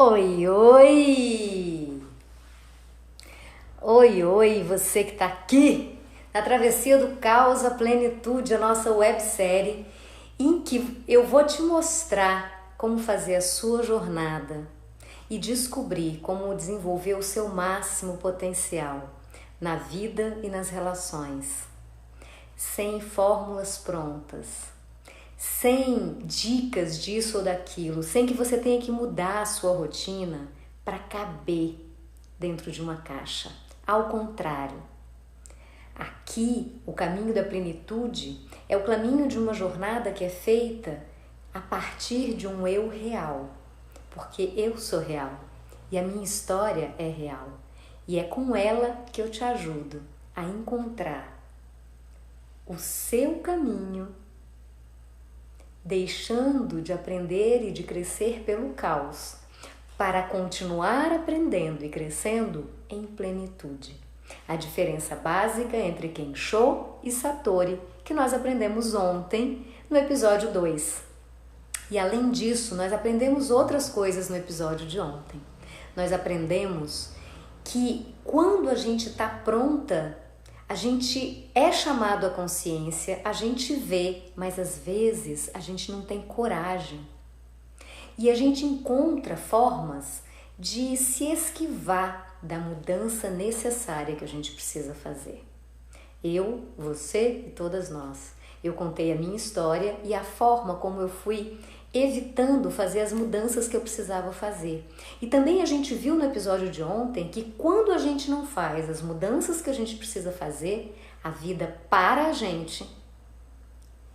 Oi, oi! Oi, oi, você que está aqui na Travessia do Caos à Plenitude, a nossa websérie, em que eu vou te mostrar como fazer a sua jornada e descobrir como desenvolver o seu máximo potencial na vida e nas relações, sem fórmulas prontas, sem dicas disso ou daquilo, sem que você tenha que mudar a sua rotina para caber dentro de uma caixa. Ao contrário, aqui o caminho da plenitude é o caminho de uma jornada que é feita a partir de um eu real, porque eu sou real e a minha história é real e é com ela que eu te ajudo a encontrar o seu caminho, deixando de aprender e de crescer pelo caos, para continuar aprendendo e crescendo em plenitude. A diferença básica entre Kensho e Satori, que nós aprendemos ontem no episódio 2. E além disso, nós aprendemos outras coisas no episódio de ontem. Nós aprendemos que quando a gente está pronta, a gente é chamado à consciência, a gente vê, mas às vezes a gente não tem coragem. E a gente encontra formas de se esquivar da mudança necessária que a gente precisa fazer. Eu, você e todas nós. Eu contei a minha história e a forma como eu fui evitando fazer as mudanças que eu precisava fazer. E também a gente viu no episódio de ontem que quando a gente não faz as mudanças que a gente precisa fazer, a vida para a gente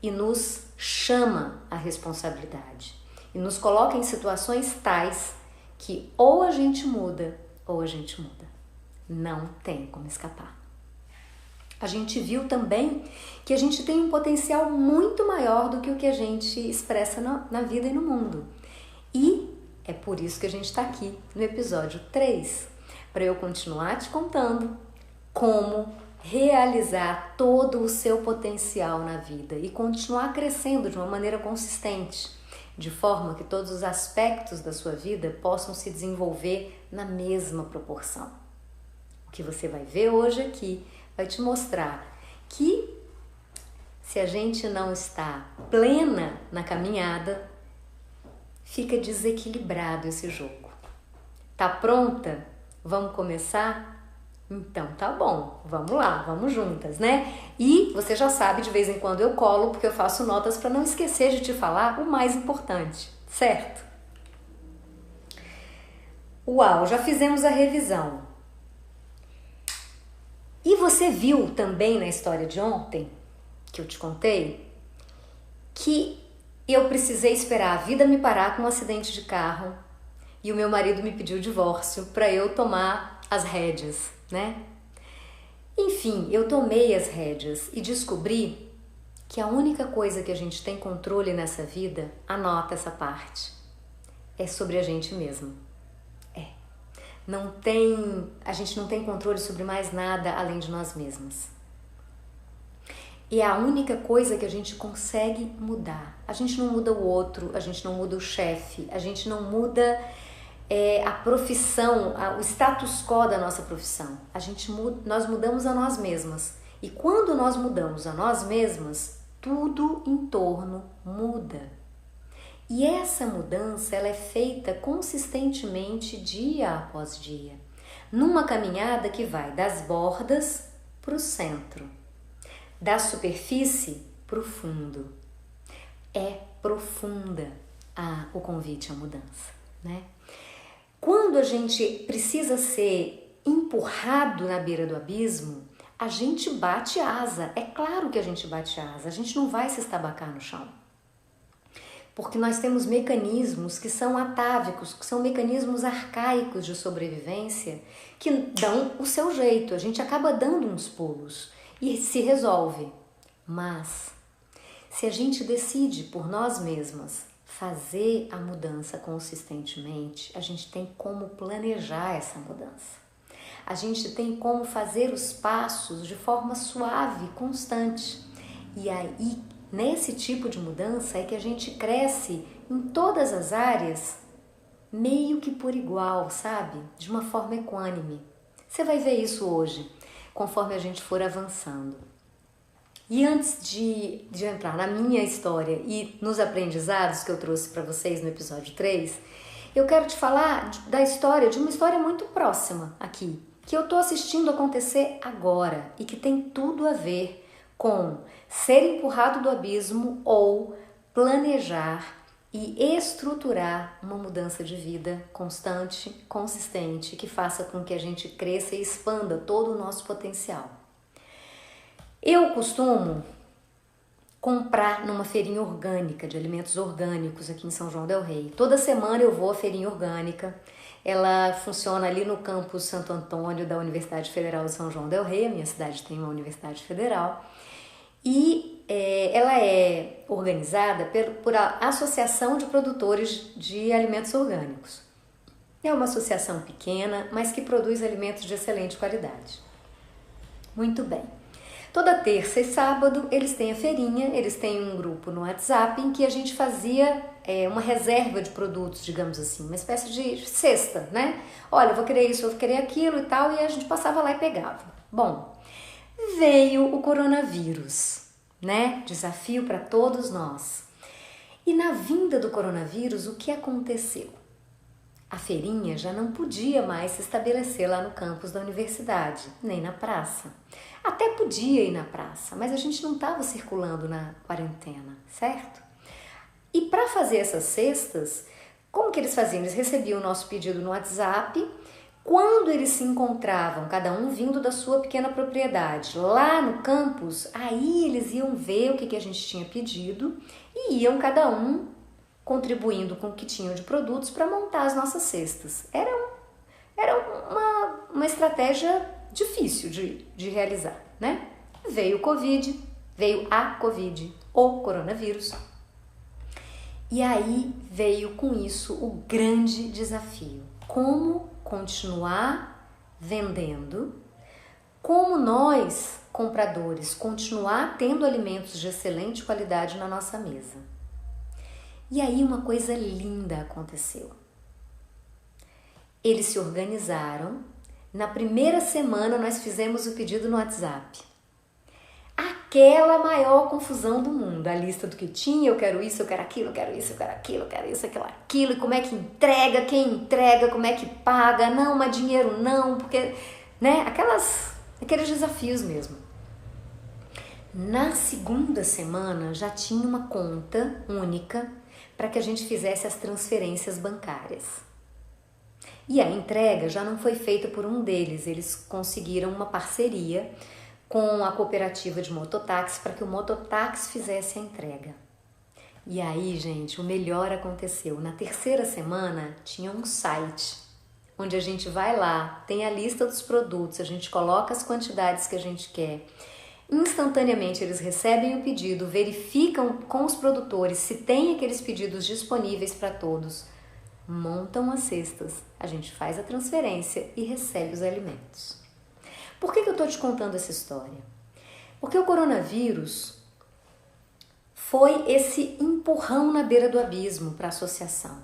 e nos chama a responsabilidade. E nos coloca em situações tais que ou a gente muda ou a gente muda. Não tem como escapar. A gente viu também que a gente tem um potencial muito maior do que o que a gente expressa na vida e no mundo. E é por isso que a gente está aqui no episódio 3, para eu continuar te contando como realizar todo o seu potencial na vida e continuar crescendo de uma maneira consistente, de forma que todos os aspectos da sua vida possam se desenvolver na mesma proporção. O que você vai ver hoje aqui vai te mostrar que se a gente não está plena na caminhada, fica desequilibrado esse jogo. Tá pronta? Vamos começar? Então tá bom, vamos lá, vamos juntas, né? E você já sabe, de vez em quando eu colo, porque eu faço notas para não esquecer de te falar o mais importante, certo? Uau, já fizemos a revisão. E você viu também na história de ontem, que eu te contei, que eu precisei esperar a vida me parar com um acidente de carro e o meu marido me pediu o divórcio para eu tomar as rédeas, né? Enfim, eu tomei as rédeas e descobri que a única coisa que a gente tem controle nessa vida, anota essa parte, é sobre a gente mesmo. A gente não tem controle sobre mais nada além de nós mesmos. E é a única coisa que a gente consegue mudar. A gente não muda o outro, a gente não muda o chefe, a gente não muda a profissão, o status quo da nossa profissão. Nós mudamos a nós mesmas. E quando nós mudamos a nós mesmas, tudo em torno muda. E essa mudança ela é feita consistentemente dia após dia, numa caminhada que vai das bordas para o centro, da superfície para o fundo. É profunda o convite à mudança, né? Quando a gente precisa ser empurrado na beira do abismo, a gente bate asa. É claro que a gente bate asa, a gente não vai se estabacar no chão. Porque nós temos mecanismos que são atávicos, que são mecanismos arcaicos de sobrevivência que dão o seu jeito. A gente acaba dando uns pulos e se resolve. Mas se a gente decide por nós mesmas fazer a mudança consistentemente, a gente tem como planejar essa mudança. A gente tem como fazer os passos de forma suave, constante. E aí, nesse tipo de mudança é que a gente cresce em todas as áreas meio que por igual, sabe? De uma forma equânime. Você vai ver isso hoje, conforme a gente for avançando. E antes de entrar na minha história e nos aprendizados que eu trouxe para vocês no episódio 3, eu quero te falar da história, de uma história muito próxima aqui, que eu estou assistindo acontecer agora e que tem tudo a ver com ser empurrado do abismo ou planejar e estruturar uma mudança de vida constante, consistente, que faça com que a gente cresça e expanda todo o nosso potencial. Eu costumo comprar numa feirinha orgânica, de alimentos orgânicos aqui em São João del Rei. Toda semana eu vou à feirinha orgânica. Ela funciona ali no campus Santo Antônio da Universidade Federal de São João del Rei. A minha cidade tem uma universidade federal. E ela é organizada por a Associação de Produtores de Alimentos Orgânicos. É uma associação pequena, mas que produz alimentos de excelente qualidade. Muito bem. Toda terça e sábado eles têm a feirinha, eles têm um grupo no WhatsApp em que a gente fazia uma reserva de produtos, digamos assim, uma espécie de cesta, né? Olha, eu vou querer isso, eu vou querer aquilo e tal, e a gente passava lá e pegava. Bom, veio o coronavírus, né? Desafio para todos nós. E na vinda do coronavírus, o que aconteceu? A feirinha já não podia mais se estabelecer lá no campus da universidade, nem na praça. Até podia ir na praça, mas a gente não estava circulando na quarentena, certo? E para fazer essas cestas, como que eles faziam? Eles recebiam o nosso pedido no WhatsApp. Quando eles se encontravam, cada um vindo da sua pequena propriedade, lá no campus, aí eles iam ver o que a gente tinha pedido e iam cada um contribuindo com o que tinham de produtos para montar as nossas cestas. Era uma estratégia difícil de realizar, né? Veio o Covid, veio a Covid, o coronavírus. E aí veio com isso o grande desafio. Como continuar vendendo? Como nós, compradores, continuar tendo alimentos de excelente qualidade na nossa mesa? E aí uma coisa linda aconteceu. Eles se organizaram. Na primeira semana nós fizemos o pedido no WhatsApp. Aquela maior confusão do mundo, a lista do que tinha, eu quero isso, eu quero aquilo, eu quero isso, eu quero aquilo, eu quero isso, aquilo, e como é que entrega, quem entrega, como é que paga, não, mas dinheiro não, porque, né, aqueles desafios mesmo. Na segunda semana já tinha uma conta única para que a gente fizesse as transferências bancárias. E a entrega já não foi feita por um deles, eles conseguiram uma parceria com a cooperativa de mototáxi para que o mototáxi fizesse a entrega. E aí, gente, o melhor aconteceu. Na terceira semana tinha um site onde a gente vai lá, tem a lista dos produtos, a gente coloca as quantidades que a gente quer. Instantaneamente eles recebem o pedido, verificam com os produtores se tem aqueles pedidos disponíveis para todos, montam as cestas, a gente faz a transferência e recebe os alimentos. Por que eu estou te contando essa história? Porque o coronavírus foi esse empurrão na beira do abismo para a associação.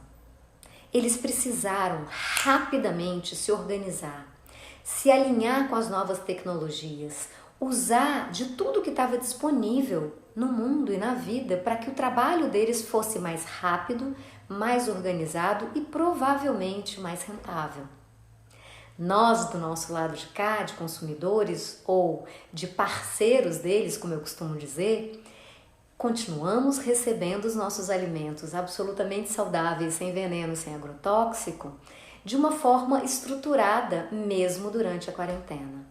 Eles precisaram rapidamente se organizar, se alinhar com as novas tecnologias, usar de tudo que estava disponível no mundo e na vida para que o trabalho deles fosse mais rápido, mais organizado e provavelmente mais rentável. Nós, do nosso lado de cá, de consumidores ou de parceiros deles, como eu costumo dizer, continuamos recebendo os nossos alimentos absolutamente saudáveis, sem veneno, sem agrotóxico, de uma forma estruturada, mesmo durante a quarentena.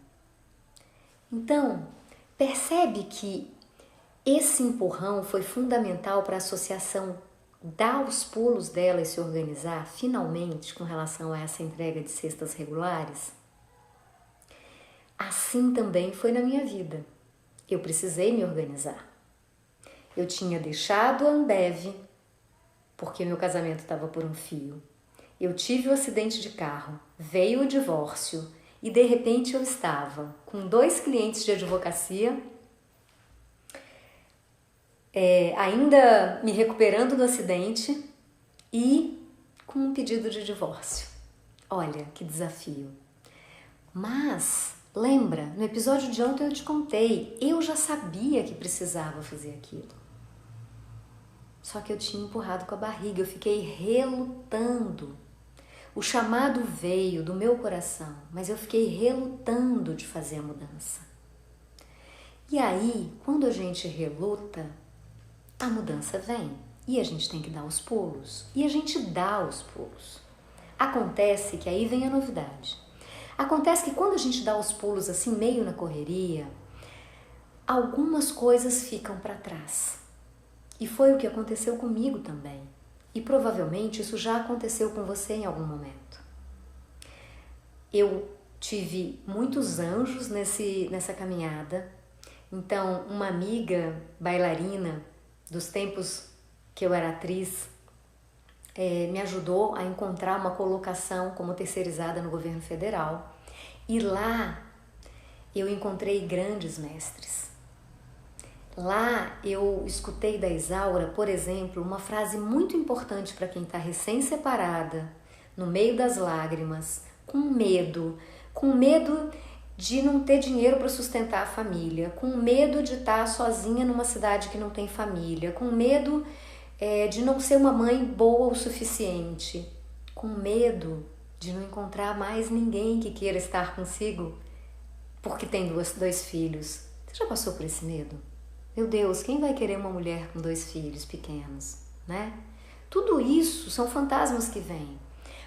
Então, percebe que esse empurrão foi fundamental para a associação dar os pulos dela e se organizar finalmente com relação a essa entrega de cestas regulares? Assim também foi na minha vida. Eu precisei me organizar. Eu tinha deixado a Ambev porque meu casamento estava por um fio. Eu tive um acidente de carro, veio o divórcio e de repente eu estava com 2 clientes de advocacia, ainda me recuperando do acidente e com um pedido de divórcio. Olha, que desafio. Mas, lembra, no episódio de ontem eu te contei, eu já sabia que precisava fazer aquilo. Só que eu tinha empurrado com a barriga, eu fiquei relutando. O chamado veio do meu coração, mas eu fiquei relutando de fazer a mudança. E aí, quando a gente reluta, a mudança vem. E a gente tem que dar os pulos. E a gente dá os pulos. Acontece que aí vem a novidade. Acontece que quando a gente dá os pulos assim, meio na correria, algumas coisas ficam para trás. E foi o que aconteceu comigo também. E provavelmente isso já aconteceu com você em algum momento. Eu tive muitos anjos nessa caminhada. Então, uma amiga bailarina dos tempos que eu era atriz me ajudou a encontrar uma colocação como terceirizada no governo federal. E lá eu encontrei grandes mestres. Lá eu escutei da Isaura, por exemplo, uma frase muito importante para quem está recém-separada, no meio das lágrimas, com medo de não ter dinheiro para sustentar a família, com medo de estar sozinha numa cidade que não tem família, com medo de não ser uma mãe boa o suficiente, com medo de não encontrar mais ninguém que queira estar consigo porque tem dois filhos. Você já passou por esse medo? Meu Deus, quem vai querer uma mulher com 2 filhos pequenos, né? Tudo isso são fantasmas que vêm.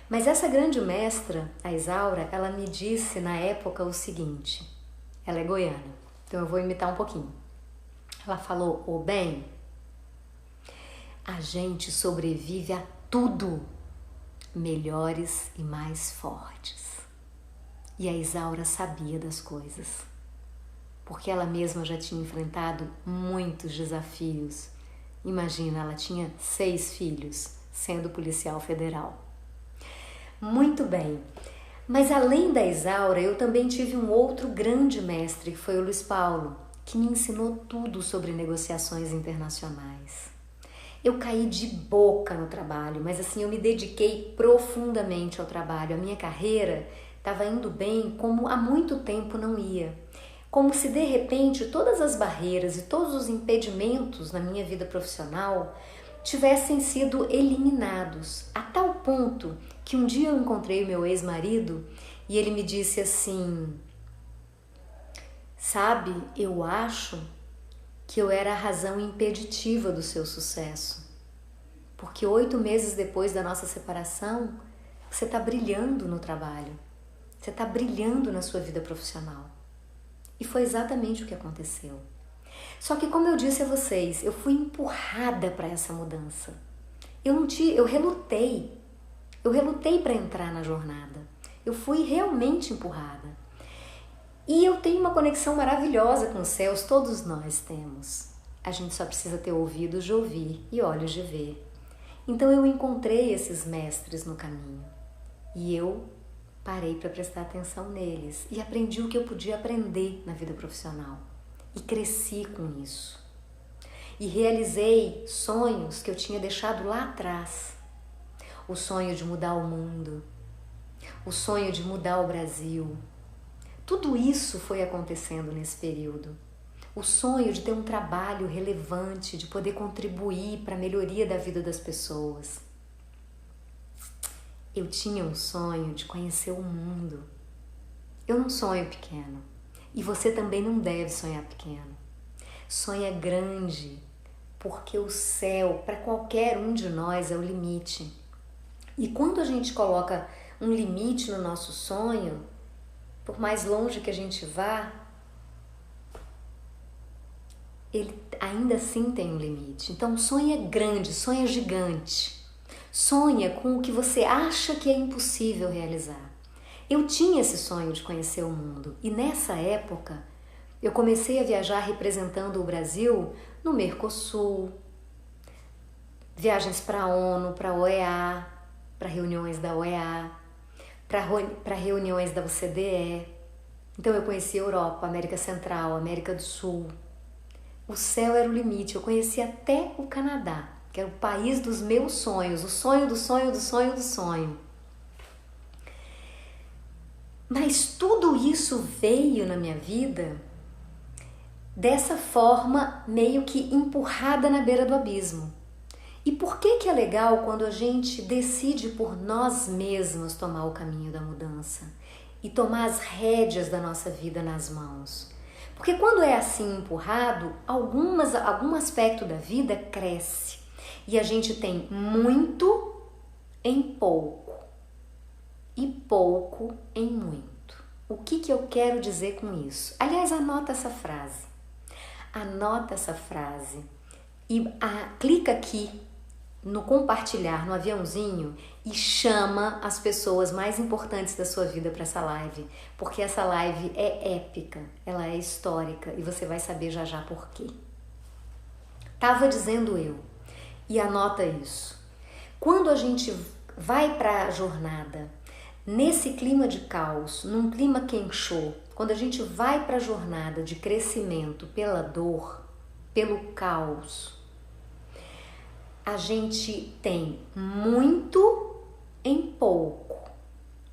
Mas essa grande mestra, a Isaura, ela me disse na época o seguinte, ela é goiana, então eu vou imitar um pouquinho. Ela falou, ô bem, a gente sobrevive a tudo, melhores e mais fortes. E a Isaura sabia das coisas, porque ela mesma já tinha enfrentado muitos desafios. Imagina, ela tinha 6 filhos, sendo policial federal. Muito bem, mas além da Isaura, eu também tive um outro grande mestre, que foi o Luiz Paulo, que me ensinou tudo sobre negociações internacionais. Eu caí de boca no trabalho, mas assim, eu me dediquei profundamente ao trabalho. A minha carreira estava indo bem como há muito tempo não ia. Como se de repente todas as barreiras e todos os impedimentos na minha vida profissional tivessem sido eliminados, a tal ponto que um dia eu encontrei meu ex-marido e ele me disse assim, sabe, eu acho que eu era a razão impeditiva do seu sucesso, porque 8 meses depois da nossa separação, você está brilhando no trabalho, você está brilhando na sua vida profissional. E foi exatamente o que aconteceu. Só que, como eu disse a vocês, eu fui empurrada para essa mudança. Eu relutei para entrar na jornada. Eu fui realmente empurrada. E eu tenho uma conexão maravilhosa com os céus, todos nós temos. A gente só precisa ter ouvidos de ouvir e olhos de ver. Então eu encontrei esses mestres no caminho e eu parei para prestar atenção neles e aprendi o que eu podia aprender na vida profissional. E cresci com isso. E realizei sonhos que eu tinha deixado lá atrás. O sonho de mudar o mundo, o sonho de mudar o Brasil. Tudo isso foi acontecendo nesse período. O sonho de ter um trabalho relevante, de poder contribuir para a melhoria da vida das pessoas. Eu tinha um sonho de conhecer o mundo. Eu não sonho pequeno. E você também não deve sonhar pequeno. Sonha grande, porque o céu, para qualquer um de nós, é o limite. E quando a gente coloca um limite no nosso sonho, por mais longe que a gente vá, ele ainda assim tem um limite. Então sonha grande, sonha gigante. Sonha com o que você acha que é impossível realizar. Eu tinha esse sonho de conhecer o mundo e nessa época eu comecei a viajar representando o Brasil no Mercosul, viagens para a ONU, para a OEA, para reuniões da OEA, para reuniões da OCDE. Então eu conheci a Europa, América Central, América do Sul. O céu era o limite, eu conheci até o Canadá. que era o país dos meus sonhos, o sonho do sonho do sonho do sonho. Mas tudo isso veio na minha vida dessa forma meio que empurrada na beira do abismo. E por que é legal quando a gente decide por nós mesmos tomar o caminho da mudança e tomar as rédeas da nossa vida nas mãos? Porque quando é assim empurrado, algum aspecto da vida cresce e a gente tem muito em pouco e pouco em muito. O que eu quero dizer com isso? Aliás, anota essa frase. Anota essa frase e clica aqui no compartilhar, no aviãozinho, e chama as pessoas mais importantes da sua vida para essa live, porque essa live é épica, ela é histórica e você vai saber já já por quê. Tava dizendo eu, e anota isso. Quando a gente vai para a jornada nesse clima de caos, num clima Kensho, quando a gente vai para a jornada de crescimento pela dor, pelo caos, a gente tem muito em pouco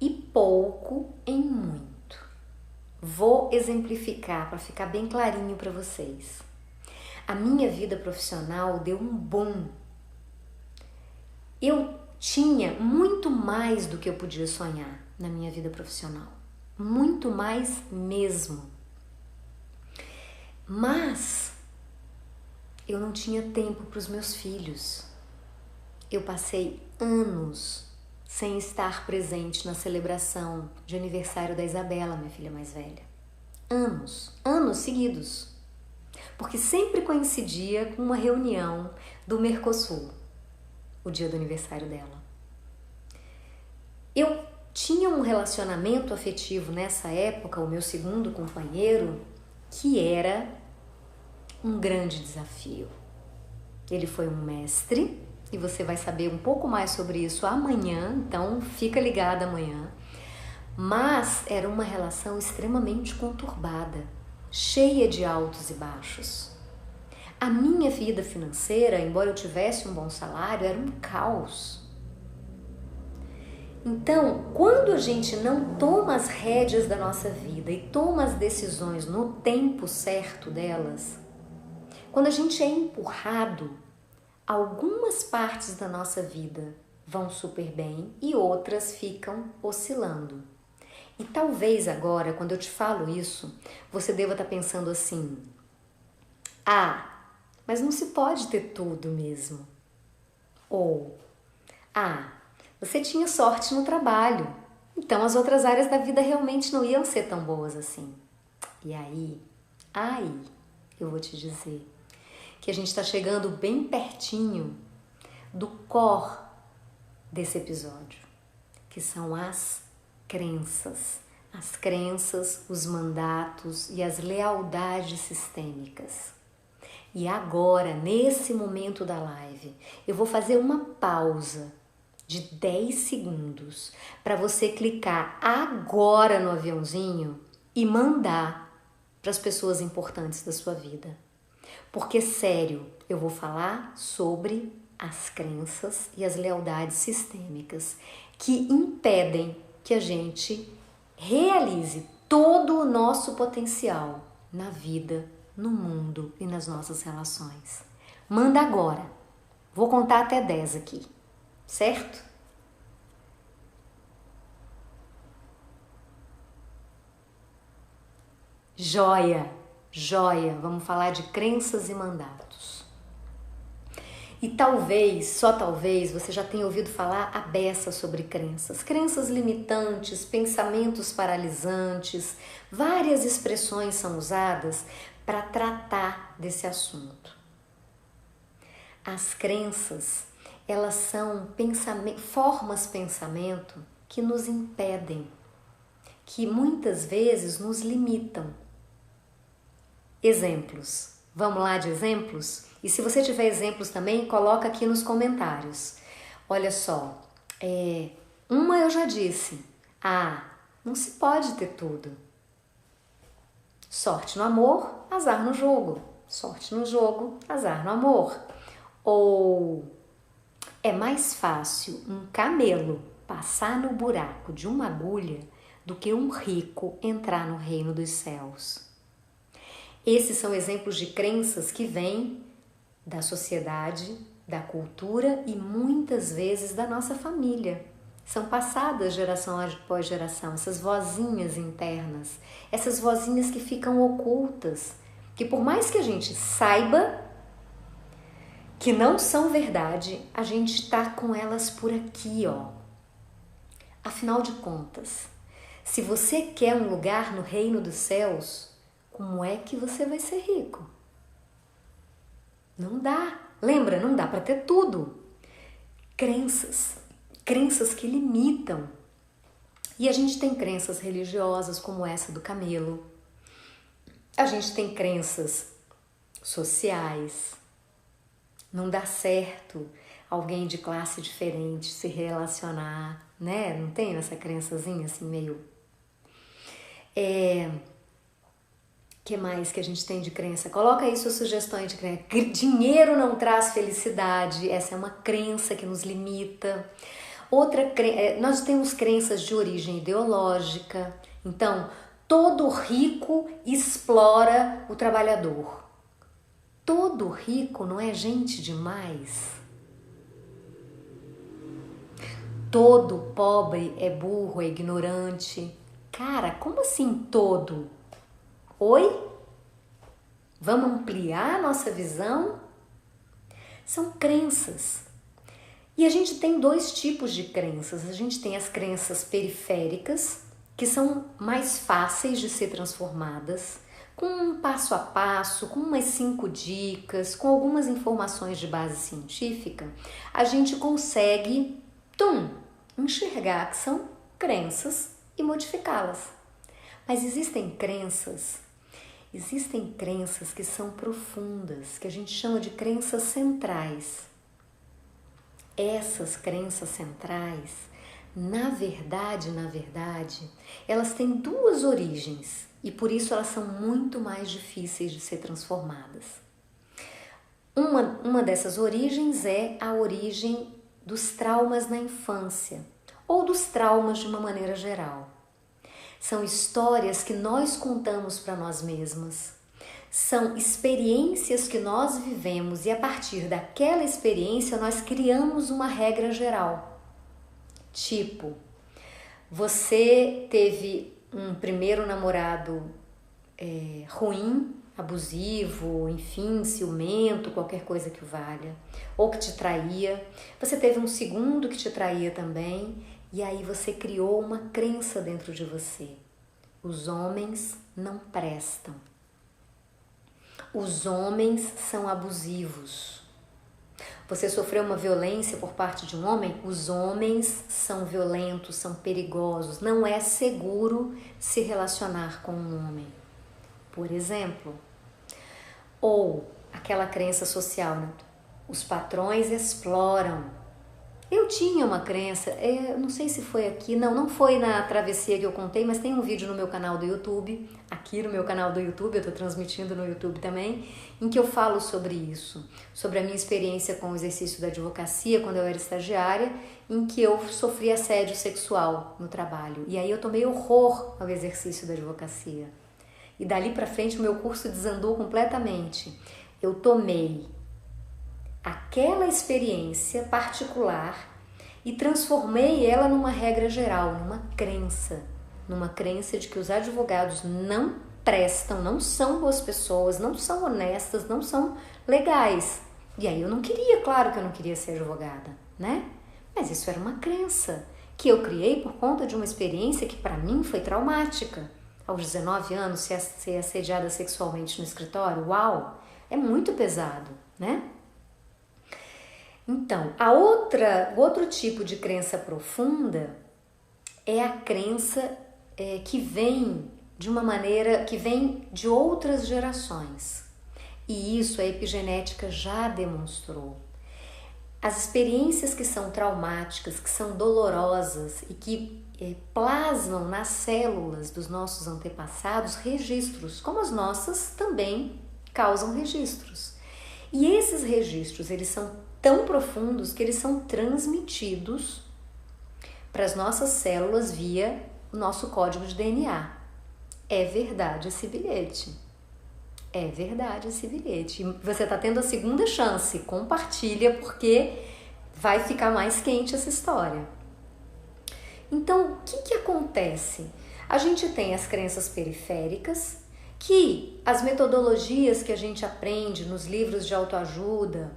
e pouco em muito. Vou exemplificar para ficar bem clarinho para vocês. A minha vida profissional deu um boom. Eu tinha muito mais do que eu podia sonhar na minha vida profissional. Muito mais mesmo. Mas eu não tinha tempo para os meus filhos. Eu passei anos sem estar presente na celebração de aniversário da Isabela, minha filha mais velha. Anos seguidos. Porque sempre coincidia com uma reunião do Mercosul, o dia do aniversário dela. Eu tinha um relacionamento afetivo nessa época, o meu segundo companheiro, que era um grande desafio. Ele foi um mestre e você vai saber um pouco mais sobre isso amanhã, então fica ligada amanhã. Mas era uma relação extremamente conturbada, cheia de altos e baixos. A minha vida financeira, embora eu tivesse um bom salário, era um caos. Então, quando a gente não toma as rédeas da nossa vida e toma as decisões no tempo certo delas, quando a gente é empurrado, algumas partes da nossa vida vão super bem e outras ficam oscilando. E talvez agora, quando eu te falo isso, você deva estar pensando assim: mas não se pode ter tudo mesmo. Ou, você tinha sorte no trabalho, então as outras áreas da vida realmente não iam ser tão boas assim. E aí eu vou te dizer que a gente está chegando bem pertinho do core desse episódio, que são as crenças, os mandatos e as lealdades sistêmicas. E agora, nesse momento da live, eu vou fazer uma pausa de 10 segundos para você clicar agora no aviãozinho e mandar para as pessoas importantes da sua vida. Porque, sério, eu vou falar sobre as crenças e as lealdades sistêmicas que impedem que a gente realize todo o nosso potencial na vida, no mundo e nas nossas relações. Manda agora. Vou contar até 10 aqui, certo? Joia! Vamos falar de crenças e mandatos. E talvez, só talvez, você já tenha ouvido falar a beça sobre crenças. Crenças limitantes, pensamentos paralisantes, várias expressões são usadas para tratar desse assunto. As crenças, elas são formas de pensamento que nos impedem, que muitas vezes nos limitam. Exemplos. Vamos lá de exemplos? E se você tiver exemplos também, coloca aqui nos comentários. Olha só, uma eu já disse. Não se pode ter tudo. Sorte no amor, azar no jogo. Sorte no jogo, azar no amor. Ou é mais fácil um camelo passar no buraco de uma agulha do que um rico entrar no reino dos céus. Esses são exemplos de crenças que vêm da sociedade, da cultura e muitas vezes da nossa família. São passadas geração após geração, essas vozinhas internas, essas vozinhas que ficam ocultas, que por mais que a gente saiba que não são verdade, a gente está com elas por aqui, ó. Afinal de contas, se você quer um lugar no reino dos céus, como é que você vai ser rico? Não dá. Lembra, não dá para ter tudo. Crenças que limitam. E a gente tem crenças religiosas como essa do camelo. A gente tem crenças sociais. Não dá certo alguém de classe diferente se relacionar, né? Não tem essa crençazinha assim meio... Que mais que a gente tem de crença? Coloca aí suas sugestões de crença. Dinheiro não traz felicidade. Essa é uma crença que nos limita. Nós temos crenças de origem ideológica. Então, todo rico explora o trabalhador. Todo rico não é gente demais. Todo pobre é burro, é ignorante. Cara, como assim todo? Oi? Vamos ampliar a nossa visão? São crenças. E a gente tem dois tipos de crenças. A gente tem as crenças periféricas, que são mais fáceis de ser transformadas, com um passo a passo, com umas 5 dicas, com algumas informações de base científica, a gente consegue, enxergar que são crenças e modificá-las. Mas existem crenças que são profundas, que a gente chama de crenças centrais. Essas crenças centrais, na verdade, elas têm 2 origens e por isso elas são muito mais difíceis de ser transformadas. Uma dessas origens é a origem dos traumas na infância ou dos traumas de uma maneira geral. São histórias que nós contamos para nós mesmas. São experiências que nós vivemos e a partir daquela experiência nós criamos uma regra geral. Tipo, você teve um primeiro namorado ruim, abusivo, enfim, ciumento, qualquer coisa que o valha, ou que te traía. Você teve um segundo que te traía também. E aí você criou uma crença dentro de você. Os homens não prestam. Os homens são abusivos. Você sofreu uma violência por parte de um homem? Os homens são violentos, são perigosos. Não é seguro se relacionar com um homem, por exemplo. Ou aquela crença social, né? Os patrões exploram. Eu tinha uma crença, não sei se foi aqui, não foi na travessia que eu contei, mas tem um vídeo no meu canal do YouTube, aqui no meu canal do YouTube, eu tô transmitindo no YouTube também, em que eu falo sobre isso, sobre a minha experiência com o exercício da advocacia, quando eu era estagiária, em que eu sofri assédio sexual no trabalho. E aí eu tomei horror ao exercício da advocacia. E dali pra frente o meu curso desandou completamente. Eu tomei aquela experiência particular e transformei ela numa regra geral, numa crença de que os advogados não prestam, não são boas pessoas, não são honestas, não são legais. E aí eu não queria, claro que eu não queria ser advogada, né? Mas isso era uma crença que eu criei por conta de uma experiência que para mim foi traumática. Aos 19 anos, ser assediada sexualmente no escritório, uau, é muito pesado, né? Então, o outro tipo de crença profunda é a crença que vem de uma maneira, que vem de outras gerações. E isso a epigenética já demonstrou. As experiências que são traumáticas, que são dolorosas e que plasmam nas células dos nossos antepassados registros, como as nossas também causam registros. E esses registros, eles são tão profundos que eles são transmitidos para as nossas células via o nosso código de DNA. É verdade esse bilhete. É verdade esse bilhete. E você está tendo a segunda chance. Compartilha, porque vai ficar mais quente essa história. Então, o que acontece? A gente tem as crenças periféricas, que as metodologias que a gente aprende nos livros de autoajuda,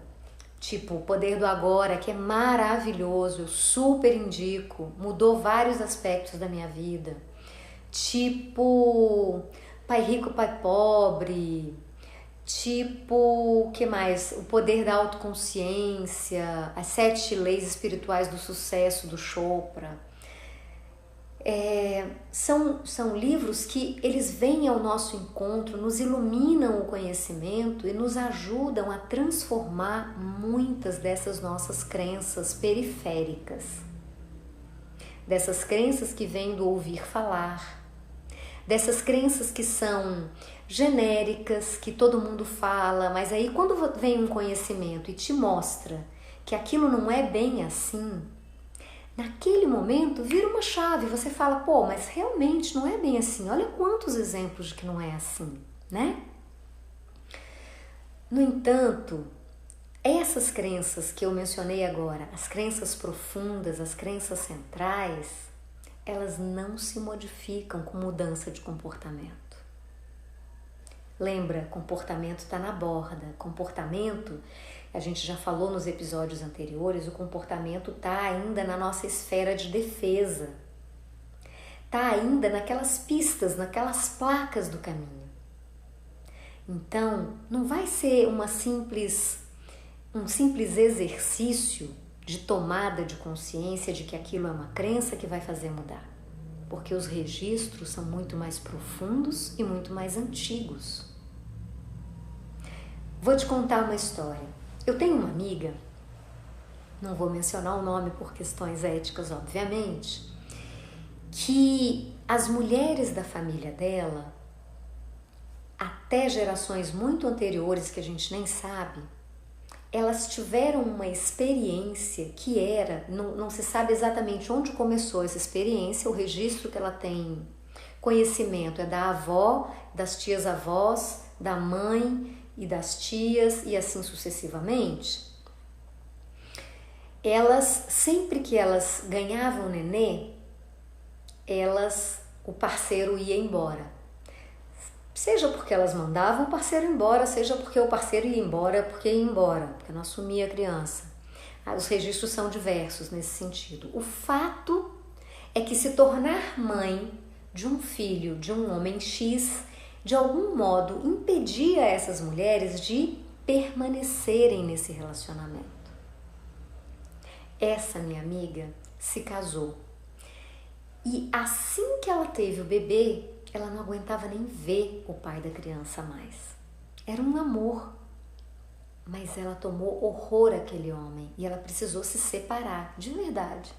tipo O Poder do Agora, que é maravilhoso, eu super indico, mudou vários aspectos da minha vida. Tipo Pai Rico, Pai Pobre, tipo, o que mais? O Poder da Autoconsciência, As 7 Leis Espirituais do Sucesso, do Chopra. São livros que eles vêm ao nosso encontro, nos iluminam o conhecimento e nos ajudam a transformar muitas dessas nossas crenças periféricas. Dessas crenças que vêm do ouvir falar, dessas crenças que são genéricas, que todo mundo fala, mas aí quando vem um conhecimento e te mostra que aquilo não é bem assim, naquele momento vira uma chave, você fala, pô, mas realmente não é bem assim, olha quantos exemplos de que não é assim, né? No entanto, essas crenças que eu mencionei agora, as crenças profundas, as crenças centrais, elas não se modificam com mudança de comportamento. Lembra, comportamento está na borda. Comportamento, a gente já falou nos episódios anteriores, o comportamento está ainda na nossa esfera de defesa. Está ainda naquelas pistas, naquelas placas do caminho. Então, não vai ser um simples exercício de tomada de consciência de que aquilo é uma crença que vai fazer mudar. Porque os registros são muito mais profundos e muito mais antigos. Vou te contar uma história. Eu tenho uma amiga, não vou mencionar o nome por questões éticas, obviamente, que as mulheres da família dela, até gerações muito anteriores que a gente nem sabe, elas tiveram uma experiência que era, não se sabe exatamente onde começou essa experiência, o registro que ela tem conhecimento é da avó, das tias-avós, da mãe e das tias e assim sucessivamente. Elas, sempre que elas ganhavam nenê, o parceiro ia embora. Seja porque elas mandavam o parceiro embora, seja porque o parceiro ia embora porque não assumia a criança. Os registros são diversos nesse sentido. O fato é que se tornar mãe de um filho de um homem X, de algum modo, impedia essas mulheres de permanecerem nesse relacionamento. Essa minha amiga se casou. E assim que ela teve o bebê, ela não aguentava nem ver o pai da criança mais. Era um amor, mas ela tomou horror àquele homem e ela precisou se separar, de verdade.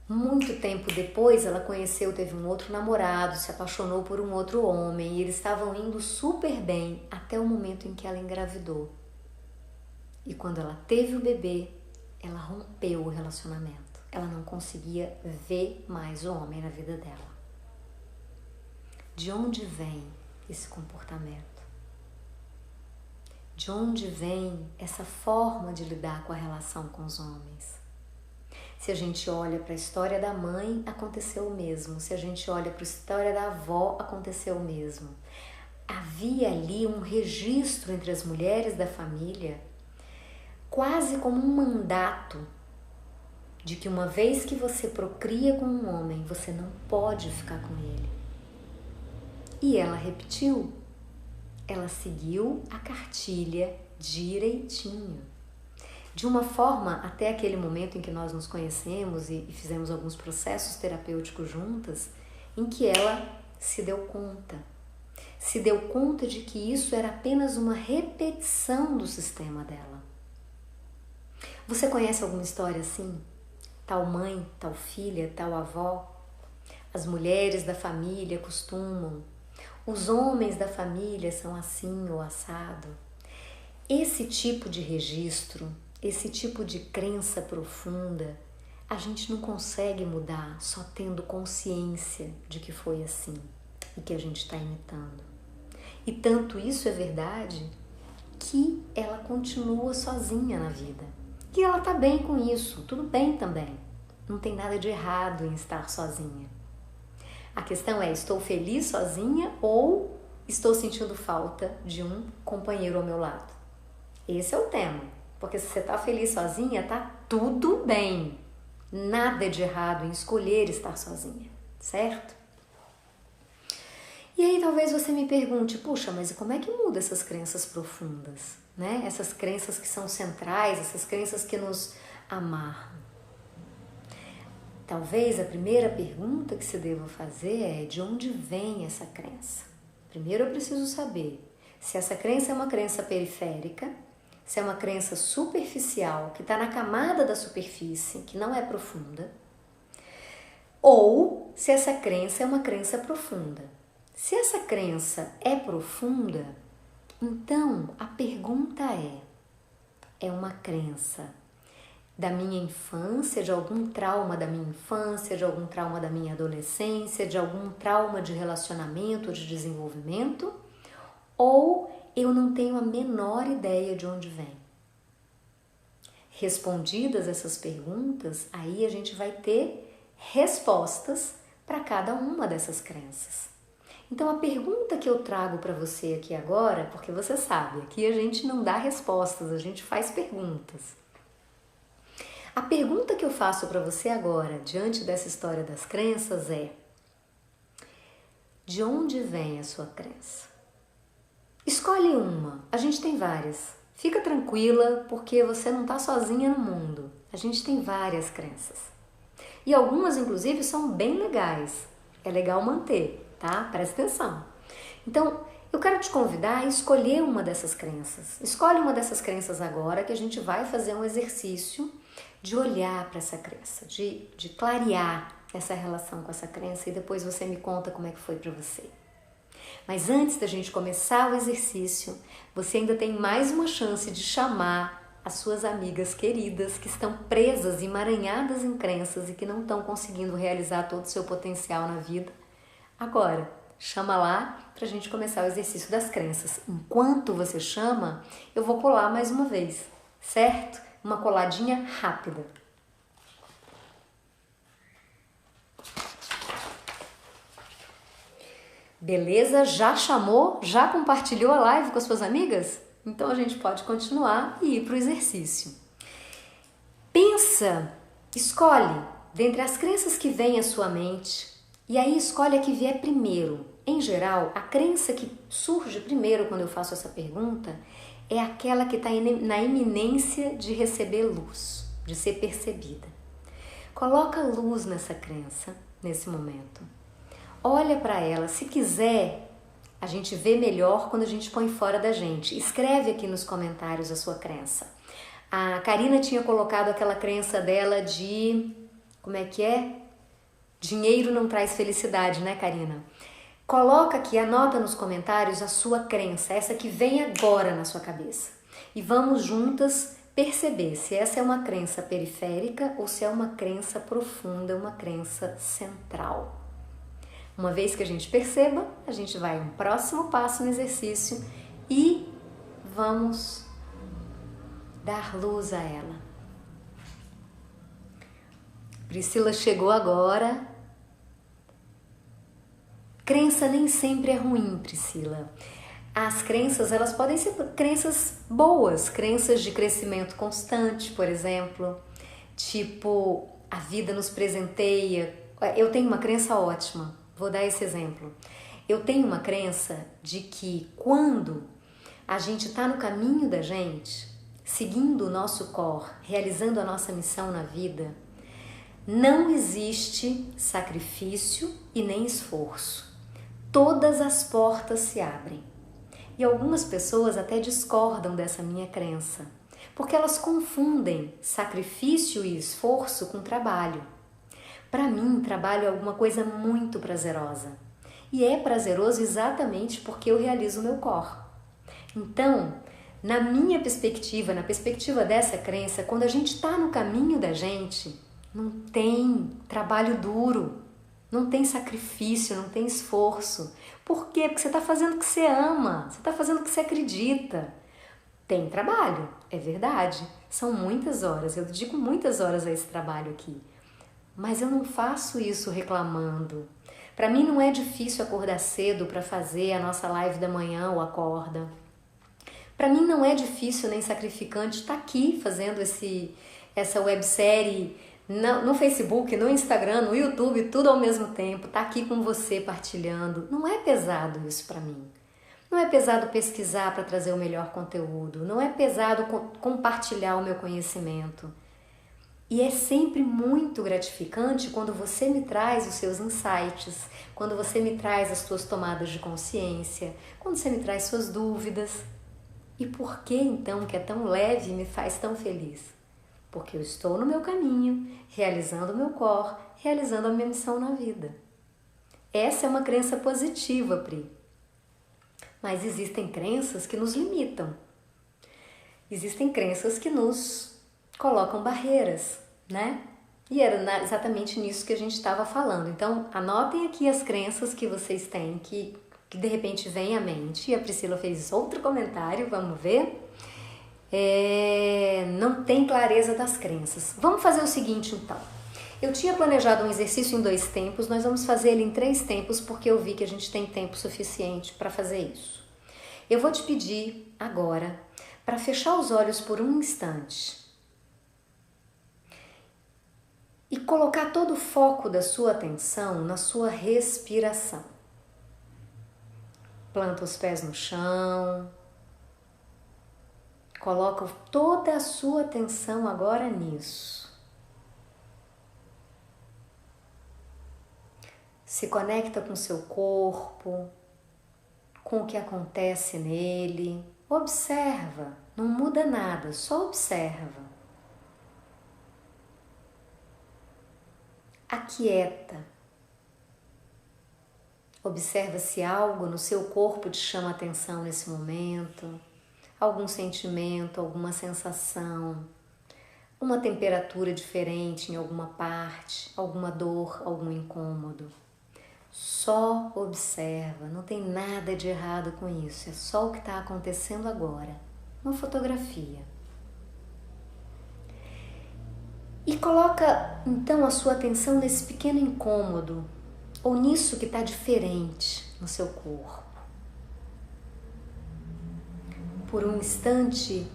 Muito tempo depois, ela teve um outro namorado, se apaixonou por um outro homem e eles estavam indo super bem até o momento em que ela engravidou. E quando ela teve o bebê, ela rompeu o relacionamento. Ela não conseguia ver mais o homem na vida dela. De onde vem esse comportamento? De onde vem essa forma de lidar com a relação com os homens? Se a gente olha para a história da mãe, aconteceu o mesmo. Se a gente olha para a história da avó, aconteceu o mesmo. Havia ali um registro entre as mulheres da família, quase como um mandato, de que uma vez que você procria com um homem, você não pode ficar com ele. E ela repetiu, ela seguiu a cartilha direitinho. De uma forma, até aquele momento em que nós nos conhecemos e fizemos alguns processos terapêuticos juntas, em que ela se deu conta. Se deu conta de que isso era apenas uma repetição do sistema dela. Você conhece alguma história assim? Tal mãe, tal filha, tal avó. As mulheres da família costumam, Os homens da família são assim ou assado. Esse tipo de registro, esse tipo de crença profunda, a gente não consegue mudar só tendo consciência de que foi assim e que a gente está imitando. E tanto isso é verdade que ela continua sozinha na vida. E ela tá bem com isso, tudo bem também. Não tem nada de errado em estar sozinha. A questão é, estou feliz sozinha ou estou sentindo falta de um companheiro ao meu lado? Esse é o tema. Porque se você tá feliz sozinha, tá tudo bem. Nada de errado em escolher estar sozinha, certo? E aí talvez você me pergunte, puxa, mas como é que muda essas crenças profundas, né? Essas crenças que são centrais, essas crenças que nos amarram. Talvez a primeira pergunta que se deva fazer é de onde vem essa crença? Primeiro eu preciso saber se essa crença é uma crença periférica, se é uma crença superficial, que está na camada da superfície, que não é profunda, ou se essa crença é uma crença profunda. Se essa crença é profunda, então a pergunta é uma crença da minha infância, de algum trauma da minha infância, de algum trauma da minha adolescência, de algum trauma de relacionamento, de desenvolvimento, ou eu não tenho a menor ideia de onde vem? Respondidas essas perguntas, aí a gente vai ter respostas para cada uma dessas crenças. Então a pergunta que eu trago para você aqui agora, porque você sabe, aqui a gente não dá respostas, a gente faz perguntas. A pergunta que eu faço para você agora, diante dessa história das crenças, é: de onde vem a sua crença? Escolhe uma, a gente tem várias. Fica tranquila, porque você não está sozinha no mundo. A gente tem várias crenças. E algumas, inclusive, são bem legais. É legal manter, tá? Presta atenção. Então, eu quero te convidar a escolher uma dessas crenças. Escolhe uma dessas crenças agora, que a gente vai fazer um exercício de olhar para essa crença, de clarear essa relação com essa crença, e depois você me conta como é que foi para você. Mas antes da gente começar o exercício, você ainda tem mais uma chance de chamar as suas amigas queridas que estão presas, emaranhadas em crenças e que não estão conseguindo realizar todo o seu potencial na vida. Agora, chama lá para a gente começar o exercício das crenças. Enquanto você chama, eu vou colar mais uma vez, certo? Uma coladinha rápida. Beleza? Já chamou? Já compartilhou a live com as suas amigas? Então a gente pode continuar e ir para o exercício. Pensa, escolhe dentre as crenças que vêm à sua mente e aí escolhe a que vier primeiro. Em geral, a crença que surge primeiro quando eu faço essa pergunta é aquela que está na iminência de receber luz, de ser percebida. Coloca luz nessa crença nesse momento. Olha para ela, se quiser, a gente vê melhor quando a gente põe fora da gente. Escreve aqui nos comentários a sua crença. A Karina tinha colocado aquela crença dela de... como é que é? Dinheiro não traz felicidade, né, Karina? Coloca aqui, anota nos comentários a sua crença, essa que vem agora na sua cabeça. E vamos juntas perceber se essa é uma crença periférica ou se é uma crença profunda, uma crença central. Uma vez que a gente perceba, a gente vai um próximo passo no exercício e vamos dar luz a ela. Priscila chegou agora. Crença nem sempre é ruim, Priscila. As crenças, elas podem ser crenças boas, crenças de crescimento constante, por exemplo. Tipo, a vida nos presenteia. Eu tenho uma crença ótima. Vou dar esse exemplo. Eu tenho uma crença de que quando a gente está no caminho da gente, seguindo o nosso core, realizando a nossa missão na vida, não existe sacrifício e nem esforço. Todas as portas se abrem. E algumas pessoas até discordam dessa minha crença, porque elas confundem sacrifício e esforço com trabalho. Para mim, trabalho é alguma coisa muito prazerosa. E é prazeroso exatamente porque eu realizo o meu core. Então, na minha perspectiva, na perspectiva dessa crença, quando a gente está no caminho da gente, não tem trabalho duro, não tem sacrifício, não tem esforço. Por quê? Porque você está fazendo o que você ama, você está fazendo o que você acredita. Tem trabalho, é verdade. São muitas horas, eu dedico muitas horas a esse trabalho aqui. Mas eu não faço isso reclamando. Para mim não é difícil acordar cedo para fazer a nossa live da manhã ou acorda. Para mim não é difícil nem sacrificante estar aqui fazendo essa websérie no Facebook, no Instagram, no YouTube, tudo ao mesmo tempo, estar aqui com você partilhando. Não é pesado isso para mim. Não é pesado pesquisar para trazer o melhor conteúdo, não é pesado compartilhar o meu conhecimento. E é sempre muito gratificante quando você me traz os seus insights, quando você me traz as suas tomadas de consciência, quando você me traz suas dúvidas. E por que então que é tão leve e me faz tão feliz? Porque eu estou no meu caminho, realizando o meu core, realizando a minha missão na vida. Essa é uma crença positiva, Pri. Mas existem crenças que nos limitam. Existem crenças que nos colocam barreiras, né? E era exatamente nisso que a gente estava falando. Então, anotem aqui as crenças que vocês têm, que de repente vem à mente. E a Priscila fez outro comentário, vamos ver. Não tem clareza das crenças. Vamos fazer o seguinte, então. Eu tinha planejado um exercício em 2 tempos, nós vamos fazer ele em 3 tempos, porque eu vi que a gente tem tempo suficiente para fazer isso. Eu vou te pedir agora para fechar os olhos por um instante e colocar todo o foco da sua atenção na sua respiração. Planta os pés no chão, coloca toda a sua atenção agora nisso. Se conecta com o seu corpo, com o que acontece nele. Observa, não muda nada, só observa. Aquieta. Observa se algo no seu corpo te chama a atenção nesse momento, algum sentimento, alguma sensação, uma temperatura diferente em alguma parte, alguma dor, algum incômodo. Só observa, não tem nada de errado com isso, é só o que está acontecendo agora, uma fotografia. E coloca então a sua atenção nesse pequeno incômodo, ou nisso que está diferente no seu corpo. Por um instante,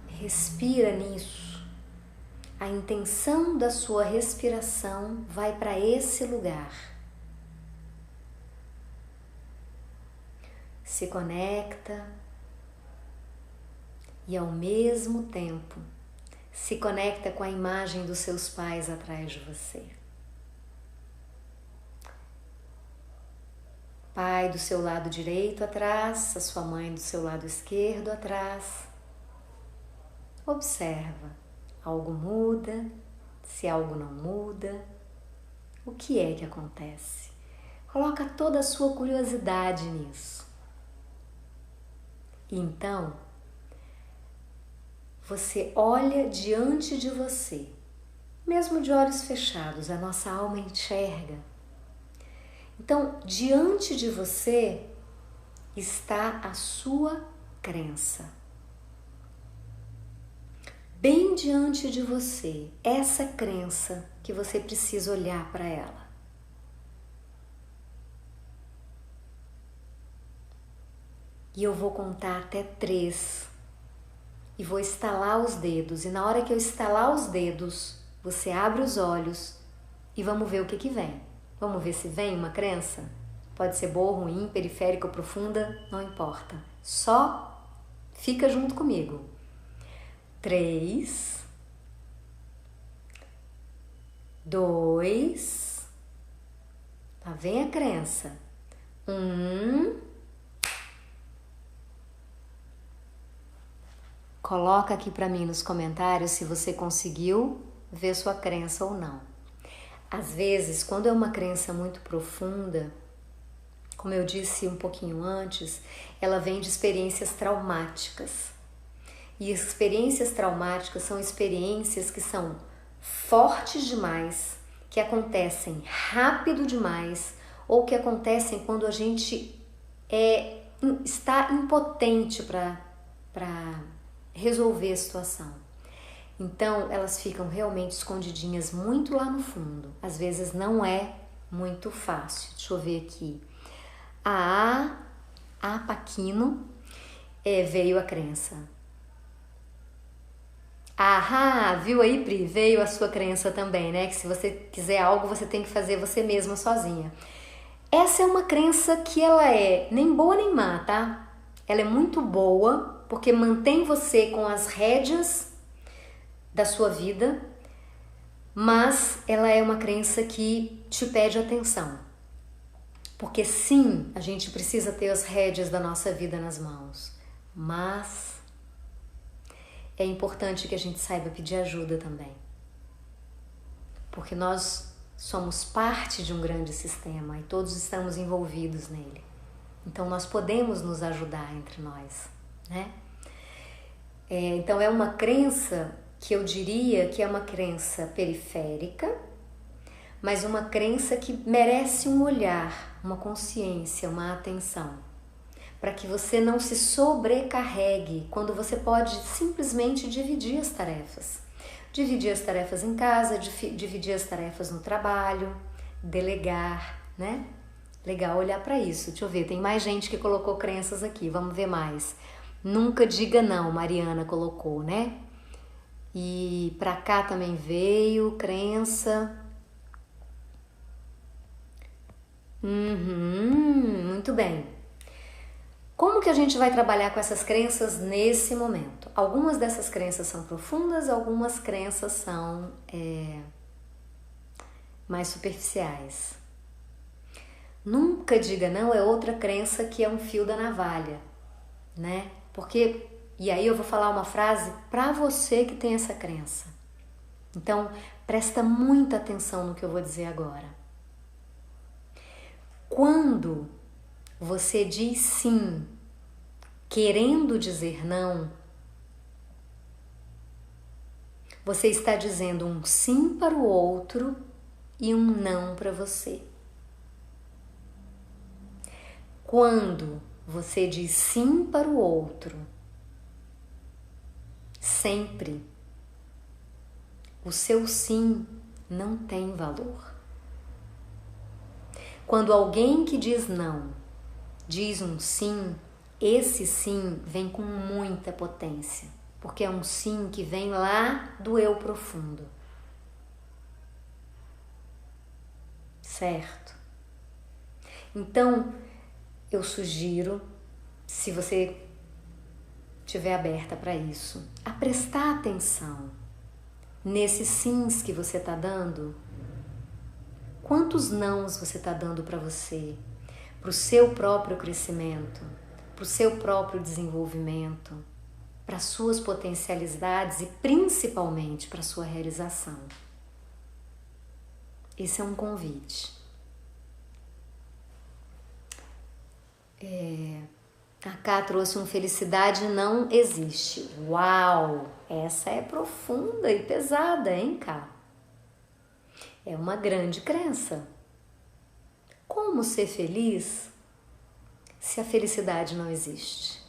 respira nisso. A intenção da sua respiração vai para esse lugar. Se conecta e ao mesmo tempo se conecta com a imagem dos seus pais atrás de você. Pai do seu lado direito atrás, a sua mãe do seu lado esquerdo atrás. Observa, algo muda, se algo não muda, o que é que acontece? Coloca toda a sua curiosidade nisso. E então, você olha diante de você, mesmo de olhos fechados, a nossa alma enxerga. Então, diante de você está a sua crença. Bem diante de você, essa crença que você precisa olhar para ela. E eu vou contar até 3 e vou estalar os dedos. E na hora que eu estalar os dedos, você abre os olhos e vamos ver o que vem. Vamos ver se vem uma crença? Pode ser boa, ruim, periférica ou profunda, não importa. Só fica junto comigo. 3, 2, lá vem a crença. 1. Coloca aqui para mim nos comentários se você conseguiu ver sua crença ou não. Às vezes, quando é uma crença muito profunda, como eu disse um pouquinho antes, ela vem de experiências traumáticas. E experiências traumáticas são experiências que são fortes demais, que acontecem rápido demais, ou que acontecem quando a gente está impotente para resolver a situação. Então, elas ficam realmente escondidinhas muito lá no fundo. Às vezes não é muito fácil. Deixa eu ver aqui. A Paquino veio a crença. Ah, viu aí, Pri? Veio a sua crença também, né? Que se você quiser algo, você tem que fazer você mesma sozinha. Essa é uma crença que ela é nem boa nem má, tá? Ela é muito boa porque mantém você com as rédeas da sua vida, mas ela é uma crença que te pede atenção. Porque sim, a gente precisa ter as rédeas da nossa vida nas mãos, mas é importante que a gente saiba pedir ajuda também. Porque nós somos parte de um grande sistema e todos estamos envolvidos nele. Então nós podemos nos ajudar entre nós, né? Então é uma crença que eu diria que é uma crença periférica, mas uma crença que merece um olhar, uma consciência, uma atenção, para que você não se sobrecarregue quando você pode simplesmente dividir as tarefas. Dividir as tarefas em casa, dividir as tarefas no trabalho, delegar, né? Legal olhar para isso. Deixa eu ver, tem mais gente que colocou crenças aqui, vamos ver mais. Nunca diga não, Mariana colocou, né? E para cá também veio crença. Muito bem. Como que a gente vai trabalhar com essas crenças nesse momento? Algumas dessas crenças são profundas, algumas crenças são mais superficiais. Nunca diga não é outra crença que é um fio da navalha, né? Porque, e aí eu vou falar uma frase para você que tem essa crença. Então, presta muita atenção no que eu vou dizer agora. Quando você diz sim, querendo dizer não, você está dizendo um sim para o outro e um não para você. Quando você diz sim para o outro, sempre, o seu sim não tem valor. Quando alguém que diz não diz um sim, esse sim vem com muita potência, porque é um sim que vem lá do eu profundo. Certo? Então, eu sugiro, se você estiver aberta para isso, a prestar atenção nesses sims que você está dando. Quantos nãos você está dando para você, para o seu próprio crescimento, para o seu próprio desenvolvimento, para as suas potencialidades e principalmente para a sua realização? Esse é um convite. A Cá trouxe um felicidade não existe. Uau! Essa é profunda e pesada, hein, Cá? É uma grande crença. Como ser feliz se a felicidade não existe?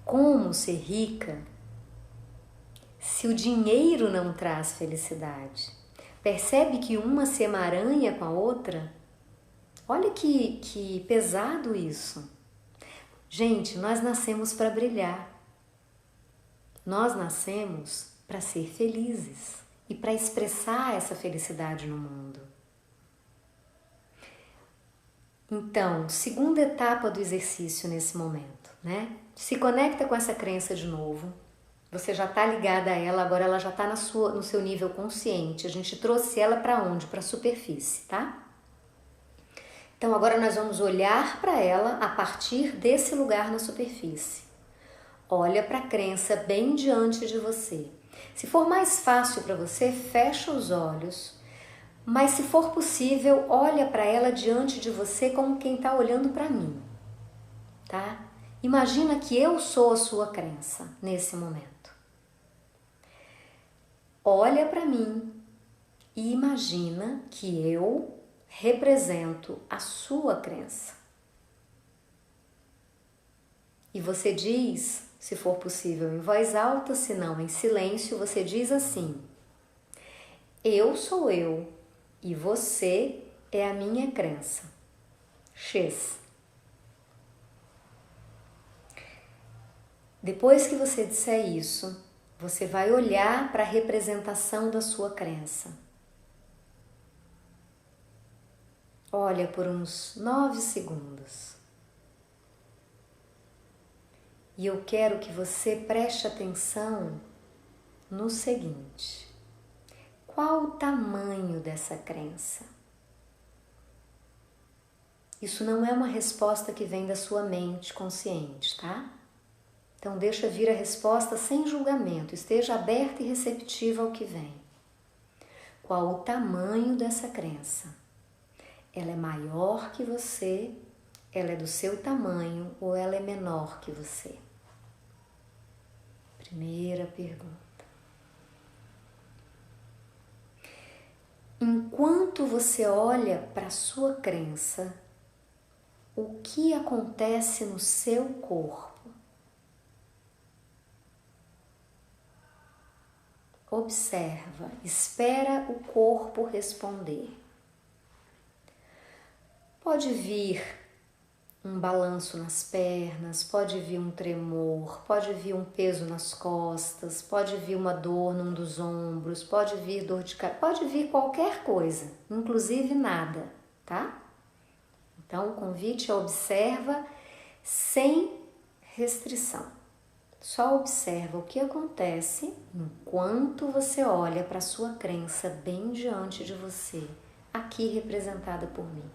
Como ser rica se o dinheiro não traz felicidade? Percebe que uma se emaranha com a outra? Olha que pesado isso. Gente, nós nascemos para brilhar. Nós nascemos para ser felizes e para expressar essa felicidade no mundo. Então, segunda etapa do exercício nesse momento, né? Se conecta com essa crença de novo. Você já está ligada a ela, agora ela já está no seu nível consciente. A gente trouxe ela para onde? Para a superfície, tá? Então agora nós vamos olhar para ela a partir desse lugar na superfície. Olha para a crença bem diante de você. Se for mais fácil para você, fecha os olhos, Mas se for possível, olha para ela diante de você como quem está olhando para mim, tá? Imagina que eu sou a sua crença nesse momento. Olha para mim e imagina que eu represento a sua crença. E você diz, se for possível, em voz alta, se não em silêncio, você diz assim: eu sou eu e você é a minha crença. X. Depois que você disser isso, você vai olhar para a representação da sua crença. Olha por uns 9 segundos. E eu quero que você preste atenção no seguinte: qual o tamanho dessa crença? Isso não é uma resposta que vem da sua mente consciente, tá? Então deixa vir a resposta sem julgamento, esteja aberta e receptiva ao que vem. Qual o tamanho dessa crença? Ela é maior que você? Ela é do seu tamanho ou ela é menor que você? Primeira pergunta. Enquanto você olha para a sua crença, o que acontece no seu corpo? Observa, espera o corpo responder. Pode vir um balanço nas pernas, pode vir um tremor, pode vir um peso nas costas, pode vir uma dor num dos ombros, pode vir dor de cabeça, pode vir qualquer coisa, inclusive nada, tá? Então, o convite é observa sem restrição. Só observa o que acontece enquanto você olha para a sua crença bem diante de você, aqui representada por mim.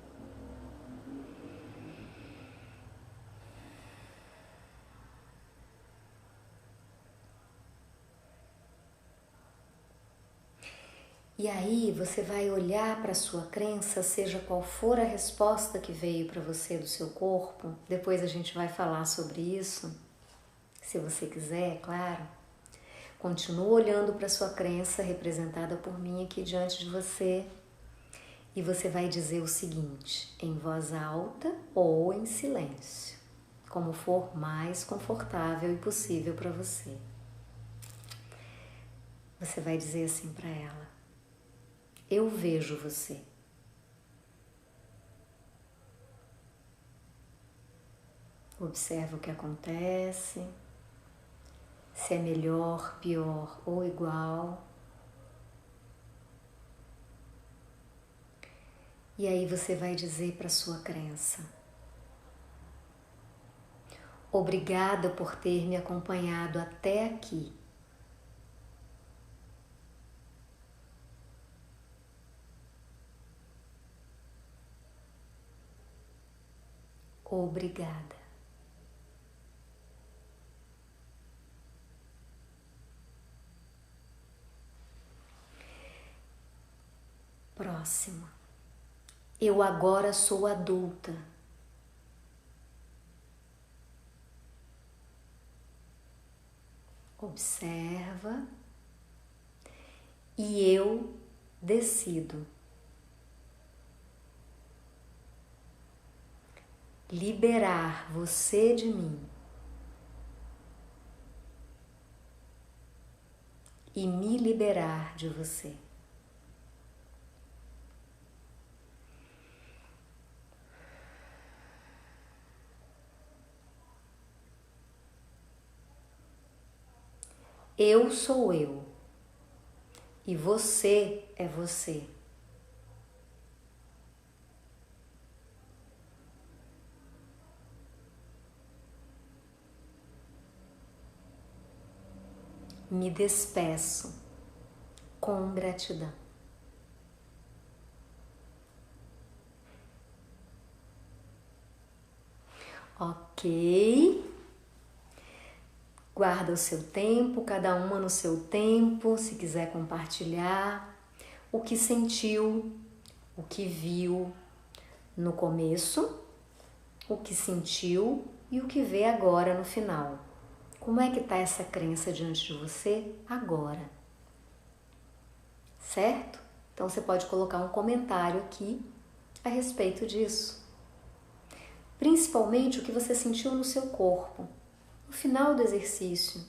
E aí você vai olhar para a sua crença, seja qual for a resposta que veio para você do seu corpo. Depois a gente vai falar sobre isso, se você quiser, é claro. Continua olhando para a sua crença representada por mim aqui diante de você. E você vai dizer o seguinte, em voz alta ou em silêncio, como for mais confortável e possível para você. Você vai dizer assim para ela: eu vejo você. Observa o que acontece, se é melhor, pior ou igual. E aí você vai dizer para a sua crença: obrigada por ter me acompanhado até aqui. Obrigada. Próxima. Eu agora sou adulta. Observa. E eu decido liberar você de mim e me liberar de você. Eu sou eu e você é você. Me despeço com gratidão. Ok. Guarda o seu tempo, cada uma no seu tempo, se quiser compartilhar. o que sentiu, o que viu no começo, o que sentiu e o que vê agora no final. Como é que está essa crença diante de você agora? Certo? Então você pode colocar um comentário aqui a respeito disso. Principalmente o que você sentiu no seu corpo. No final do exercício,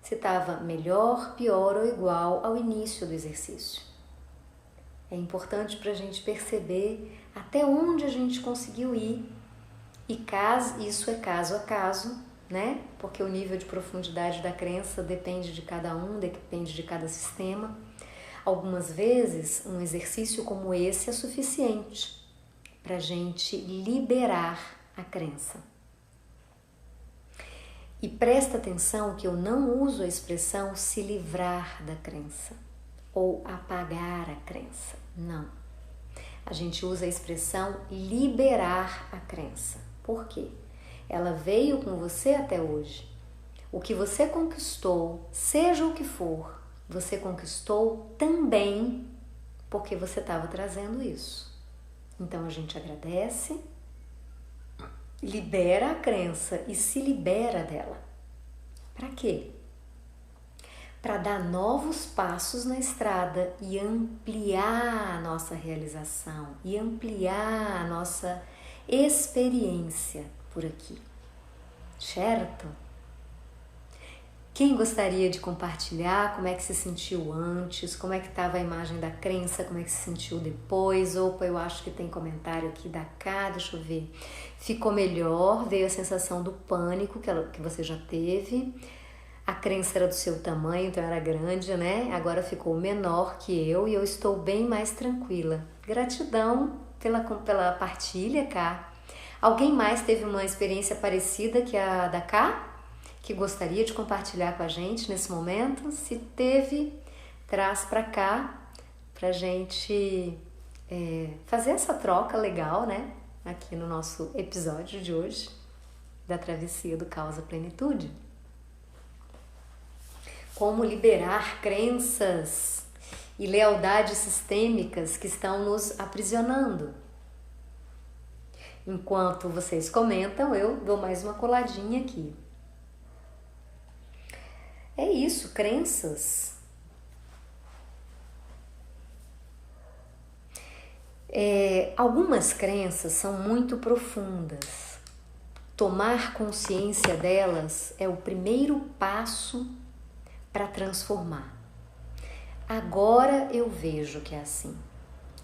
se estava melhor, pior ou igual ao início do exercício. É importante para a gente perceber até onde a gente conseguiu ir. E isso é caso a caso, né? Porque o nível de profundidade da crença depende de cada um, depende de cada sistema. Algumas vezes, um exercício como esse é suficiente para a gente liberar a crença. E presta atenção que eu não uso a expressão se livrar da crença ou apagar a crença. Não. A gente usa a expressão liberar a crença. Por quê? Ela veio com você até hoje. O que você conquistou, seja o que for, você conquistou também porque você estava trazendo isso. Então a gente agradece, libera a crença e se libera dela. Para quê? Para dar novos passos na estrada e ampliar a nossa realização e ampliar a nossa experiência por aqui. Certo? Quem gostaria de compartilhar como é que se sentiu antes, como é que estava a imagem da crença, como é que se sentiu depois? Opa, eu acho que tem comentário aqui da cá, deixa eu ver. Ficou melhor, veio a sensação do pânico que você já teve. A crença era do seu tamanho, então era grande, né? Agora ficou menor que eu e eu estou bem mais tranquila. Gratidão pela partilha, Cá. Alguém mais teve uma experiência parecida que a da Cá? Que gostaria de compartilhar com a gente nesse momento? Se teve, traz para cá pra gente fazer essa troca legal, né? Aqui no nosso episódio de hoje da Travessia do Caos à Plenitude. Como liberar crenças e lealdades sistêmicas que estão nos aprisionando. Enquanto vocês comentam, eu dou mais uma coladinha aqui. É isso, crenças. Algumas crenças são muito profundas. Tomar consciência delas é o primeiro passo para transformar. Agora eu vejo que é assim.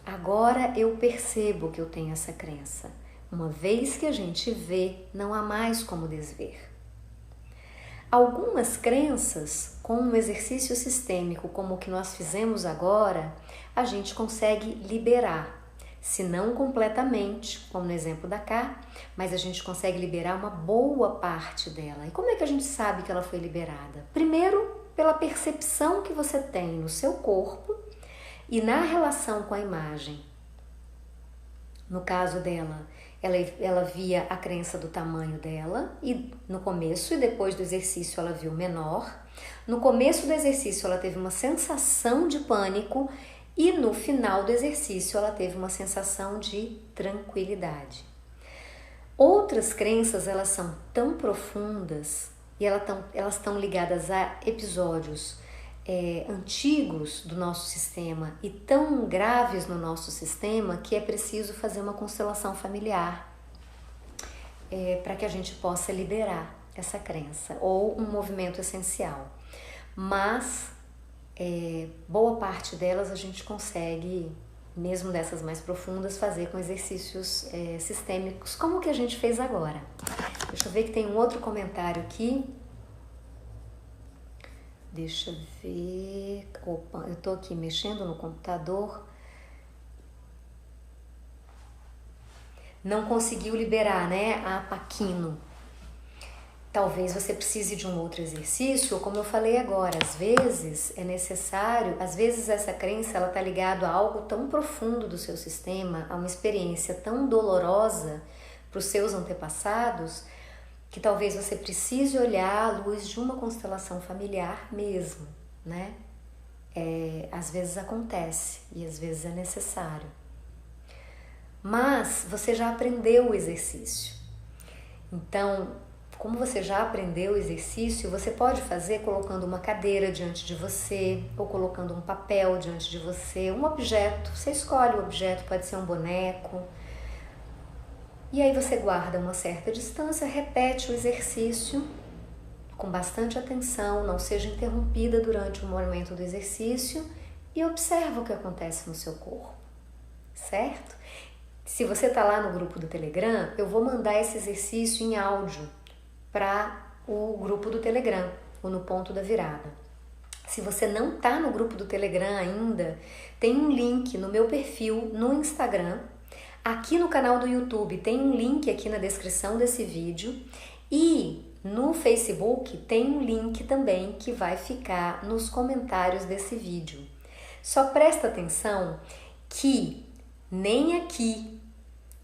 Agora eu percebo que eu tenho essa crença. Uma vez que a gente vê, não há mais como desver. Algumas crenças, com um exercício sistêmico como o que nós fizemos agora, a gente consegue liberar. Se não completamente, como no exemplo da Cá, mas a gente consegue liberar uma boa parte dela. E como é que a gente sabe que ela foi liberada? Primeiro, pela percepção que você tem no seu corpo e na relação com a imagem. No caso dela, ela via a crença do tamanho dela e no começo e depois do exercício ela viu menor. No começo do exercício ela teve uma sensação de pânico e no final do exercício ela teve uma sensação de tranquilidade. Outras crenças, elas são tão profundas e elas estão ligadas a episódios antigos do nosso sistema e tão graves no nosso sistema que é preciso fazer uma constelação familiar para que a gente possa liberar essa crença ou um movimento essencial. Mas boa parte delas a gente consegue, mesmo dessas mais profundas, fazer com exercícios sistêmicos, como o que a gente fez agora. Deixa eu ver que tem um outro comentário aqui. Deixa eu ver. Opa, eu tô aqui mexendo no computador. Não conseguiu liberar, né? A Paquino. Talvez você precise de um outro exercício, ou como eu falei agora, às vezes é necessário, às vezes essa crença ela tá ligada a algo tão profundo do seu sistema, a uma experiência tão dolorosa para os seus antepassados, que talvez você precise olhar à luz de uma constelação familiar mesmo, né? às vezes acontece e às vezes é necessário. Mas você já aprendeu o exercício. Então, como você já aprendeu o exercício, você pode fazer colocando uma cadeira diante de você ou colocando um papel diante de você, um objeto. Você escolhe o objeto, pode ser um boneco. E aí você guarda uma certa distância, repete o exercício com bastante atenção, não seja interrompida durante o momento do exercício e observa o que acontece no seu corpo, certo? Se você está lá no grupo do Telegram, eu vou mandar esse exercício em áudio para o grupo do Telegram, ou no ponto da virada. Se você não está no grupo do Telegram ainda, tem um link no meu perfil no Instagram, aqui no canal do YouTube tem um link aqui na descrição desse vídeo e no Facebook tem um link também que vai ficar nos comentários desse vídeo. Só presta atenção que nem aqui,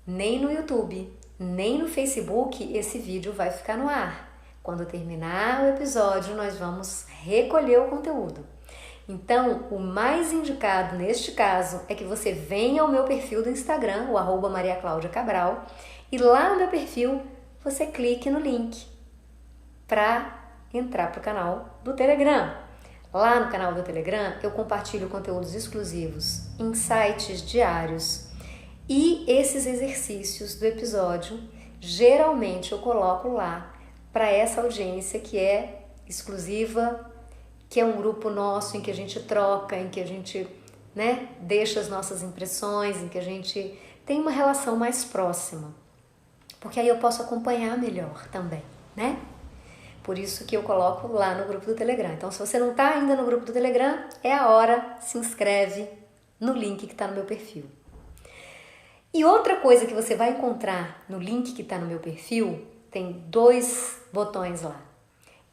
nem no YouTube, nem no Facebook esse vídeo vai ficar no ar. Quando terminar o episódio, nós vamos recolher o conteúdo. Então, o mais indicado neste caso é que você venha ao meu perfil do Instagram, o @mariaclaudiacabral, e lá no meu perfil você clique no link para entrar para o canal do Telegram. Lá no canal do Telegram eu compartilho conteúdos exclusivos, insights diários e esses exercícios do episódio, geralmente eu coloco lá para essa audiência que é exclusiva, que é um grupo nosso em que a gente troca, em que a gente, deixa as nossas impressões, em que a gente tem uma relação mais próxima. Porque aí eu posso acompanhar melhor também, Por isso que eu coloco lá no grupo do Telegram. Então, se você não está ainda no grupo do Telegram, é a hora, se inscreve no link que está no meu perfil. E outra coisa que você vai encontrar no link que está no meu perfil, tem 2 botões lá.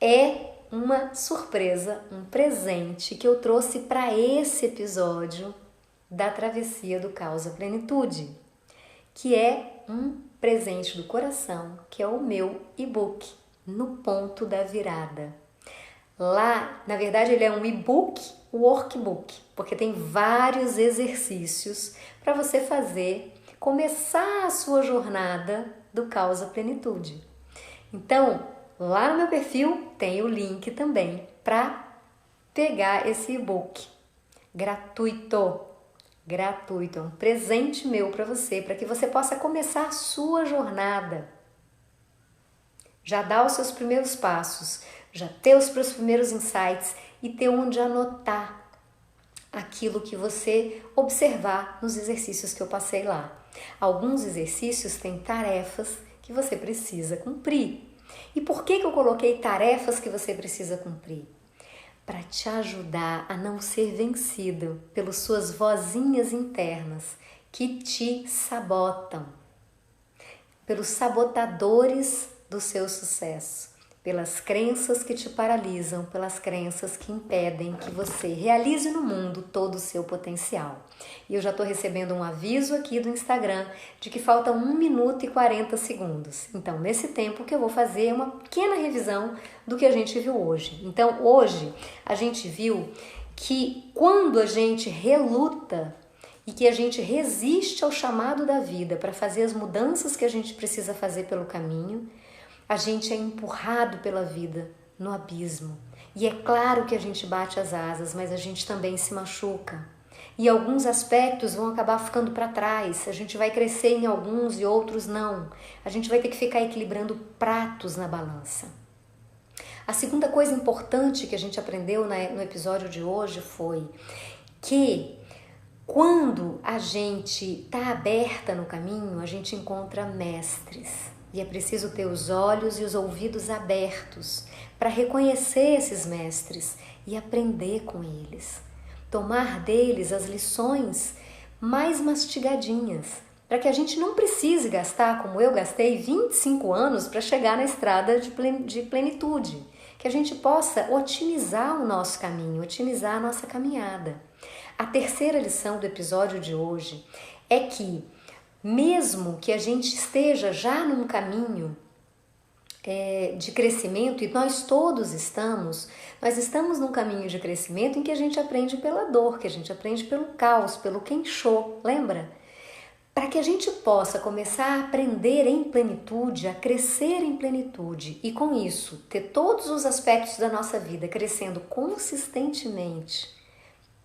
É uma surpresa, um presente que eu trouxe para esse episódio da Travessia do Caos à Plenitude, que é um presente do coração, que é o meu e-book, No Ponto da Virada. Lá, na verdade, ele é um e-book, workbook, porque tem vários exercícios para você fazer, começar a sua jornada do caos à plenitude. Então, lá no meu perfil tem o link também para pegar esse e-book gratuito. Gratuito, é um presente meu para você, para que você possa começar a sua jornada. Já dá os seus primeiros passos, já ter os seus primeiros insights e ter onde anotar aquilo que você observar nos exercícios que eu passei lá. Alguns exercícios têm tarefas que você precisa cumprir. E por que eu coloquei tarefas que você precisa cumprir? Para te ajudar a não ser vencido pelas suas vozinhas internas que te sabotam, pelos sabotadores do seu sucesso, pelas crenças que te paralisam, pelas crenças que impedem que você realize no mundo todo o seu potencial. E eu já estou recebendo um aviso aqui do Instagram de que falta 1 minuto e 40 segundos. Então, nesse tempo que eu vou fazer uma pequena revisão do que a gente viu hoje. Então, hoje a gente viu que quando a gente reluta e que a gente resiste ao chamado da vida para fazer as mudanças que a gente precisa fazer pelo caminho, a gente é empurrado pela vida no abismo. E é claro que a gente bate as asas, mas a gente também se machuca. E alguns aspectos vão acabar ficando para trás. A gente vai crescer em alguns e outros não. A gente vai ter que ficar equilibrando pratos na balança. A segunda coisa importante que a gente aprendeu no episódio de hoje foi que quando a gente está aberta no caminho, a gente encontra mestres. E é preciso ter os olhos e os ouvidos abertos para reconhecer esses mestres e aprender com eles. Tomar deles as lições mais mastigadinhas, para que a gente não precise gastar, como eu gastei, 25 anos para chegar na estrada de plenitude. Que a gente possa otimizar o nosso caminho, otimizar a nossa caminhada. A terceira lição do episódio de hoje é que mesmo que a gente esteja já num caminho de crescimento, e nós todos nós estamos num caminho de crescimento em que a gente aprende pela dor, que a gente aprende pelo caos, pelo Kensho, lembra? Para que a gente possa começar a aprender em plenitude, a crescer em plenitude e com isso ter todos os aspectos da nossa vida crescendo consistentemente